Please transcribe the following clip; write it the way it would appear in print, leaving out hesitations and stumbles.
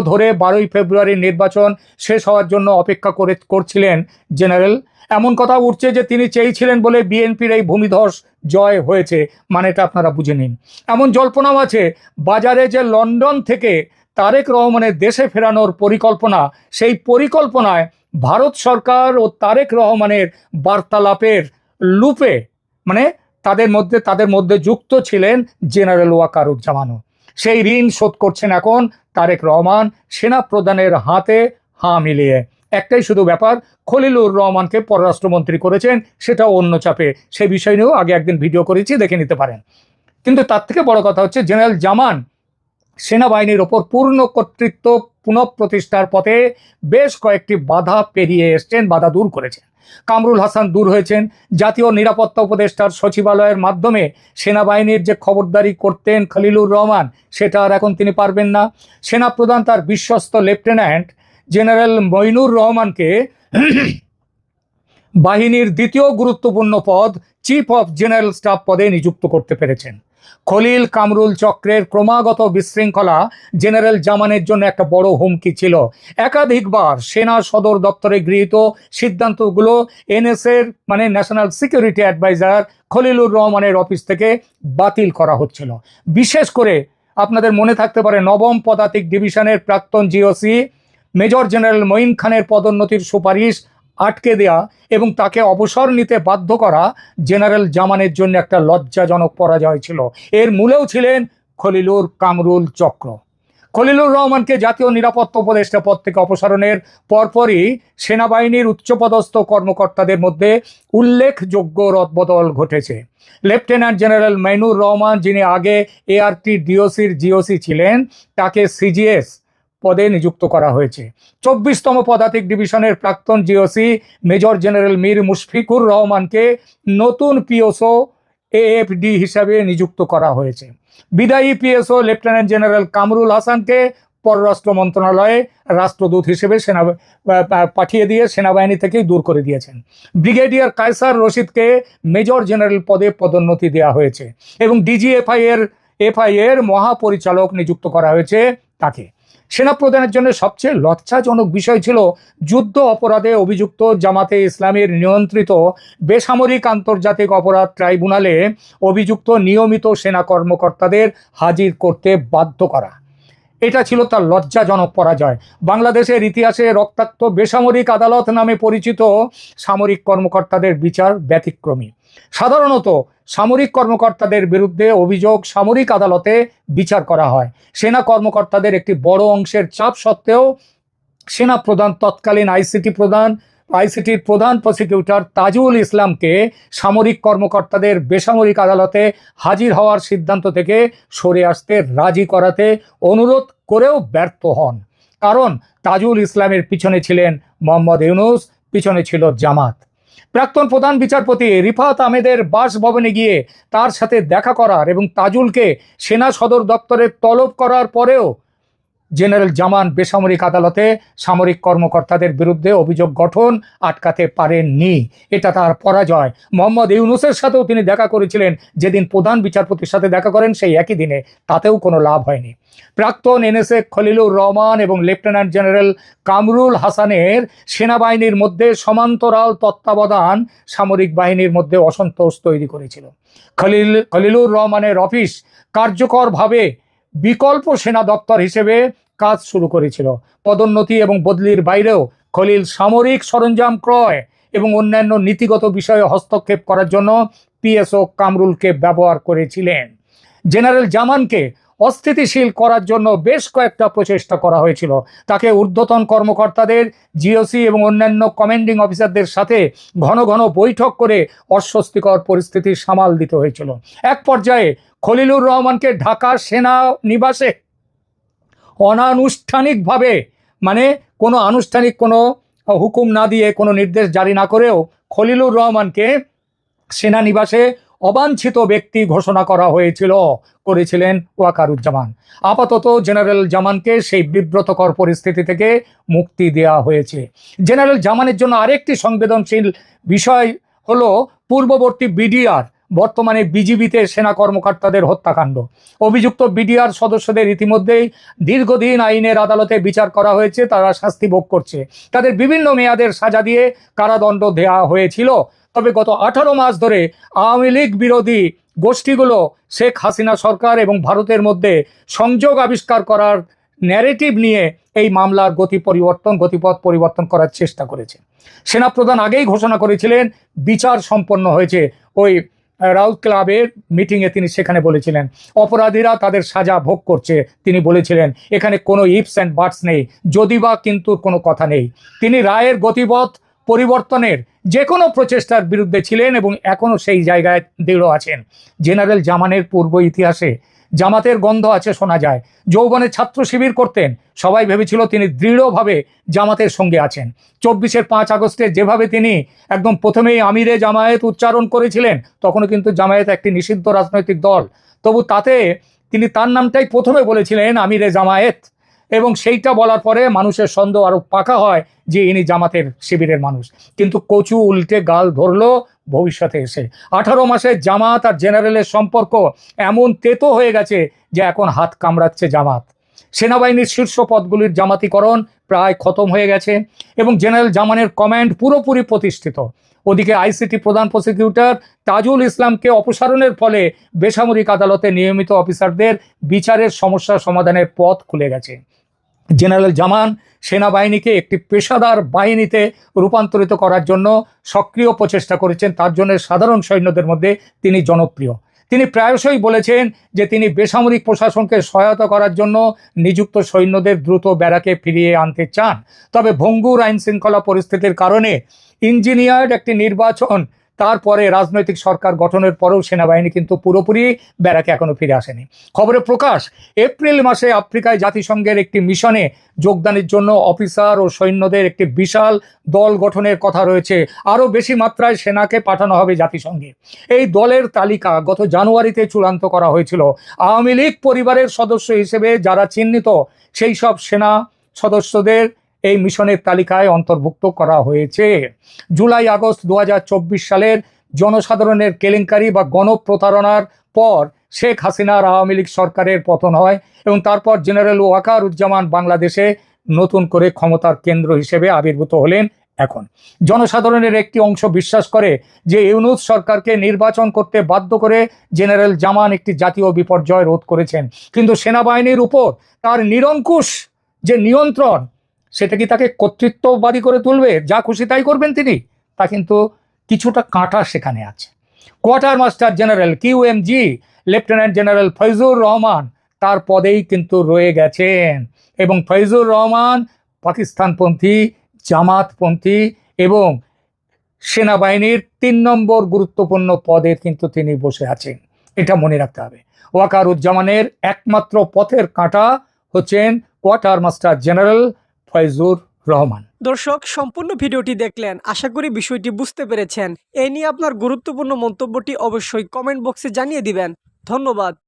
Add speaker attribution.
Speaker 1: ধরে 12ই ফেব্রুয়ারির নির্বাচন শেষ হওয়ার জন্য অপেক্ষা করছিলেন জেনারেল। এমন কথা উঠছে যে তিনি চেয়েছিলেন বলে বিএনপির এই ভূমিধস জয় হয়েছে, মানেটা আপনারা বুঝে নিন। এমন জল্পনাও আছে বাজারে যে লন্ডন থেকে তারেক রহমানের দেশে ফেরানোর পরিকল্পনা, সেই পরিকল্পনায় ভারত সরকার ও তারেক রহমানের বার্তালাপের লুপে মানে তাদের মধ্যে যুক্ত ছিলেন জেনারেল ওয়াকারুজ্জামানও। সেই ঋণ শোধ করছেন এখন তারেক রহমান সেনা প্রধানের হাতে হাঁ মিলিয়ে। একটাই শুধু ব্যাপার, খলিলুর রহমানকে পররাষ্ট্রমন্ত্রী করেছেন, সেটা অন্য চাপে। সেই বিষয় নিয়েও আগে একদিন ভিডিও করেছি, দেখে নিতে পারেন। কিন্তু তার থেকে বড় কথা হচ্ছে জেনারেল জামান সেনাবাহিনীর ওপর পূর্ণ কর্তৃত্ব পুনঃপ্রতিষ্ঠার পথে বেশ কয়েকটি বাধা পেরিয়ে এসছেন, বাধা দূর করেছেন। কামরুল হাসান দূর হয়েছেন। জাতীয় নিরাপত্তা উপদেষ্টার সচিবালয়ের মাধ্যমে সেনাবাহিনীর যে খবরদারি করতেন খলিলুর রহমান, সেটা আর এখন তিনি পারবেন না। সেনাপ্রধান তার বিশ্বস্ত লেফটেন্যান্ট জেনারেল মইনুর রহমানকে বাহিনীর দ্বিতীয় গুরুত্বপূর্ণ পদ চিফ অফ জেনারেল স্টাফ পদে নিযুক্ত করতে পেরেছেন। খলিল কামরুল চক্রের ক্রমাগত বিশৃঙ্খলা জেনারেল জামানের জন্য একটা বড় হুমকি ছিল। একাধিকবার সেনা সদর দপ্তরে গৃহীত সিদ্ধান্তগুলো এনএসএর ন্যাশনাল সিকিউরিটি অ্যাডভাইজার খলিলুর রহমানের অফিস থেকে বাতিল করা হচ্ছিল। বিশেষ করে আপনাদের মনে থাকতে পারে, নবম পদাতিক ডিভিশনের প্রাক্তন জিওসি মেজর জেনারেল মঈন খানের পদোন্নতির সুপারিশ আটকে দেয়া এবং তাকে অবসর নিতে বাধ্য করা জেনারেল জামানের জন্য একটা লজ্জাজনক পরাজয় ছিল। এর মূলেও ছিলেন খলিলুর কামরুল চক্র। খলিলুর রহমানকে জাতীয় নিরাপত্তা উপদেষ্টা পদ থেকে অপসারণের পরপরই সেনাবাহিনীর উচ্চপদস্থ কর্মকর্তাদের মধ্যে উল্লেখযোগ্য রদবদল ঘটেছে। লেফটেন্যান্ট জেনারেল মাইনুর রহমান, যিনি আগে এআরটি ডিওসির জিওসি ছিলেন, তাকে সিজিএস পদে নিযুক্ত করা হয়েছে। 24তম পদাতিক ডিভিশনের প্রাক্তন GOC major general Mir Mushfiqur রহমানকে নতুন পিএসও এএফডি হিসাবে নিযুক্ত করা হয়েছে। বিদায়ী পিএসও লেফটেন্যান্ট জেনারেল কামরুল হাসানকে পররাষ্ট্র মন্ত্রণালয়ে রাষ্ট্রদূত হিসেবে পাঠিয়ে দিয়ে সেনাবাহিনী থেকেই দূর করে দিয়েছেন। ব্রিগেডিয়ার কায়সার রশিদকে মেজর জেনারেল পদে পদোন্নতি দেওয়া হয়েছে এবং ডিজিএফআই এর মহাপরিচালক নিযুক্ত করা হয়েছে তাকে। সেনাপ্রধানের জন্য সবচেয়ে লজ্জাজনক বিষয় ছিল যুদ্ধ অপরাধে অভিযুক্ত জামাতে ইসলামীর নিয়ন্ত্রিত বেসামরিক আন্তর্জাতিক অপরাধ ট্রাইব্যুনালে অভিযুক্ত নিয়মিত সেনা কর্মকর্তাদের হাজির করতে বাধ্য করা। এটা ছিল তার লজ্জাজনক পরাজয়। বাংলাদেশের ইতিহাসে রক্তাক্ত বেসামরিক আদালত নামে পরিচিত সামরিক কর্মকর্তাদের বিচার ব্যতিক্রমী। সাধারণত সামরিক কর্মকর্তাদের বিরুদ্ধে অভিযোগ সামরিক আদালতে বিচার করা হয়। সেনা কর্মকর্তাদের একটি বড় অংশের চাপ সত্ত্বেও সেনা প্রধান তৎকালীন আইসিটির প্রধান প্রসিকিউটর তাজুল ইসলামকে সামরিক কর্মকর্তাদের বেসামরিক আদালতে হাজির হওয়ার সিদ্ধান্ত থেকে সরে আসতে রাজি করাতে অনুরোধ করেও ব্যর্থ হন। কারণ তাজুল ইসলামের পিছনে ছিলেন মোহাম্মদ ইউনূস, পিছনে ছিল জামাত। প্রাক্তন প্রধান বিচারপতি রিফাত আহমেদের বাসভবনে গিয়ে তার সাথে দেখা করার এবং তাজুলকে সেনা সদর দপ্তরে তলব করার পরেও জেনারেল জামান বেসামরিক আদালতে সামরিক কর্মকর্তাদের বিরুদ্ধে অভিযোগ গঠন আটকাতে পারেননি। এটা তার পরাজয়। মোহাম্মদ ইউনূসের সাথেও তিনি দেখা করেছিলেন, যেদিন প্রধান বিচারপতির সাথে দেখা করেন সেই একই দিনে, তাতেও কোনো লাভ হয়নি। প্রাক্তন এনএসএ খলিলুর রহমান এবং লেফটেন্যান্ট জেনারেল কামরুল হাসানের সেনাবাহিনীর মধ্যে সমান্তরাল তত্ত্বাবধান সামরিক বাহিনীর মধ্যে অসন্তোষ তৈরি করেছিল। খলিলুর রহমানের অফিস কার্যকরভাবে বিকল্প সেনা দপ্তর হিসেবে কাজ শুরু করেছিল। পদোন্নতি এবং বদলির বাইরেও খলিল সামরিক সরঞ্জাম ক্রয় এবং অন্যান্য নীতিগত বিষয়ে হস্তক্ষেপ করার জন্য পিএসও কামরুলকে ব্যবহার করেছিলেন। জেনারেল জামানকে অস্থিতিশীল করার জন্য বেশ কয়েকটা প্রচেষ্টা করা হয়েছিল। তাকে ঊর্ধ্বতন কর্মকর্তাদের, জিওসি এবং অন্যান্য কমান্ডিং অফিসারদের সাথে ঘন ঘন বৈঠক করে অস্বস্তিকর পরিস্থিতি সামাল দিতে হয়েছিল। এক পর্যায়ে খলিলুর রহমানকে ঢাকা সেনা নিবাসে অনানুষ্ঠানিকভাবে, কোনো আনুষ্ঠানিক কোনো হুকুম না দিয়ে, কোনো নির্দেশ জারি না করেও খলিলুর রহমানকে সেনানিবাসে অবাঞ্ছিত ব্যক্তি ঘোষণা করা করেছিলেন ওয়াকারুজ্জামান। আপাতত জেনারেল জামানকে সেই বিব্রতকর পরিস্থিতি থেকে মুক্তি দেওয়া হয়েছে। জেনারেল জামানের জন্য আরেকটি সংবেদনশীল বিষয় হলো পূর্ববর্তী বিডিআর বর্তমানে বিজিবিতে সেনা কর্মকর্তাদের হত্যাকাণ্ড। অভিযুক্ত বিডিআর সদস্যদের ইতিমধ্যেই দীর্ঘদিন আইনের আদালতে বিচার করা হয়েছে, তারা শাস্তি ভোগ করছে। তাদের বিভিন্ন মেয়াদের সাজা দিয়ে কারাদণ্ড দেওয়া হয়েছিল। তবে গত 18 মাস ধরে আওয়ামী লীগ বিরোধী গোষ্ঠীগুলো শেখ হাসিনা সরকার এবং ভারতের মধ্যে সংযোগ আবিষ্কার করার ন্যারেটিভ নিয়ে এই মামলার গতিপথ পরিবর্তন করার চেষ্টা করেছে। সেনাপ্রধান আগেই ঘোষণা করেছিলেন বিচার সম্পন্ন হয়েছে। ওই রাউত ক্লাবের মিটিংয়ে তিনি সেখানে বলেছিলেন অপরাধীরা তাদের সাজা ভোগ করছে। তিনি বলেছিলেন এখানে কোনো ইফস অ্যান্ড বাটস নেই, যদি বা কিন্তু কোনো কথা নেই। তিনি রায়ের গতিপথ পরিবর্তনের যে কোনো প্রচেষ্টার বিরুদ্ধে ছিলেন এবং এখনও সেই জায়গায় দৃঢ় আছেন। জেনারেল জামানের পূর্ব ইতিহাসে জামাতের গন্ধ আছে শোনা যায়। যৌবনে ছাত্র শিবির করতেন, সবাই ভেবেছিল তিনি দৃঢ়ভাবে জামাতের সঙ্গে আছেন। 24-এর 5 আগস্টে যেভাবে তিনি একদম প্রথমেই আমিরে জামায়াত উচ্চারণ করেছিলেন, তখনও কিন্তু জামায়াত একটি নিষিদ্ধ রাজনৈতিক দল, তবু তাতে তিনি তার নামটাই প্রথমে বলেছিলেন আমিরে জামায়াত, এবং সেইটা বলার পরে মানুষের সন্দেহ আরো পাকা হয় যে ইনি জামাতের শিবিরের মানুষ। কিন্তু কচু উল্টে গাল ধরলো ভবিষ্যতে এসে। 18 মাসে জামাত আর জেনারেলের সম্পর্ক এমন তেতো হয়ে গেছে যে এখন হাত কামড়াচ্ছে জামাত। সেনাবাহিনীর শীর্ষ পদগুলির জামাতিকরণ প্রায় খতম হয়ে গেছে এবং জেনারেল জামানের কমান্ড পুরোপুরি প্রতিষ্ঠিত। ওদিকে আইসিটি প্রধান প্রসিকিউটর তাজুল ইসলামকে অপসারণের ফলে বেসামরিক আদালতে নিয়মিত অফিসারদের বিচারের সমস্যা সমাধানের পথ খুলে গেছে। জেনারেল জামান সেনাবাহিনীকে একটি পেশাদার বাহিনীতে রূপান্তরিত করার জন্য সক্রিয় প্রচেষ্টা করেছেন। তার জন্য সাধারণ সৈন্যদের মধ্যে তিনি জনপ্রিয়। তিনি প্রায়শই বলেছেন যে তিনি বেসামরিক প্রশাসনকে সহায়তা করার জন্য নিযুক্ত সৈন্যদের দ্রুত ব্যারাকে ফিরিয়ে আনতে চান। তবে ভঙ্গুর আইন শৃঙ্খলা পরিস্থিতির কারণে ইঞ্জিনিয়ার্ড একটি নির্বাচন, তারপরে রাজনৈতিক সরকার গঠনের পরেও সেনাবাহিনী কিন্তু পুরোপুরি ব্যারাকে এখনো ফিরে আসেনি। খবরে প্রকাশ, এপ্রিল মাসে আফ্রিকায় জাতিসংঘের একটি মিশনে যোগদানের জন্য অফিসার ও সৈন্যদের একটি বিশাল দল গঠনের কথা রয়েছে। আরও বেশি মাত্রায় সেনাকে পাঠানো হবে জাতিসংঘে। এই দলের তালিকা গত জানুয়ারিতে চূড়ান্ত করা হয়েছিল। আওয়ামী লীগ পরিবারের সদস্য হিসেবে যারা চিহ্নিত সেই সব সেনা সদস্যদের এই মিশনের তালিকায় অন্তর্ভুক্ত করা হয়েছে। জুলাই আগস্ট 2024 সালের জনসাধারণের কেলেঙ্কারি বা গণপ্রতারণার পর শেখ হাসিনার আওয়ামী লীগ সরকারের পতন হয় এবং তারপর জেনারেল ওয়াকারুজ্জামান বাংলাদেশে নতুন করে ক্ষমতার কেন্দ্র হিসেবে আবির্ভূত হলেন। এখন জনসাধারণের একটি অংশ বিশ্বাস করে যে ইউনূস সরকারকে নির্বাচন করতে বাধ্য করে জেনারেল জামান একটি জাতীয় বিপর্যয় রোধ করেছেন। কিন্তু সেনাবাহিনীর উপর তার নিরঙ্কুশ যে নিয়ন্ত্রণ, সেটা কি তাকে কর্তৃত্ববাদী করে তুলবে? যা খুশি তাই করবেন তিনি? তা কিন্তু কিছুটা কাঁটা সেখানে আছে। Quarter master general QMG lieutenant general Faizur Rahman তার পদেই কিন্তু রয়ে গেছেন এবং ফয়জুর রহমান পাকিস্তানপন্থী, জামাতপন্থী এবং সেনাবাহিনীর 3 নম্বর গুরুত্বপূর্ণ পদে কিন্তু তিনি বসে আছেন। এটা মনে রাখতে হবে। ওয়াকারুজ্জামানের একমাত্র পথের কাঁটা হচ্ছেন quarter master general Faizur Rahman.
Speaker 2: দর্শক, সম্পূর্ণ ভিডিওটি দেখলেন, আশা করি বিষয়টি বুঝতে পেরেছেন। এই নিয়ে আপনার গুরুত্বপূর্ণ মন্তব্যটি অবশ্যই কমেন্ট বক্সে জানিয়ে দিবেন। ধন্যবাদ।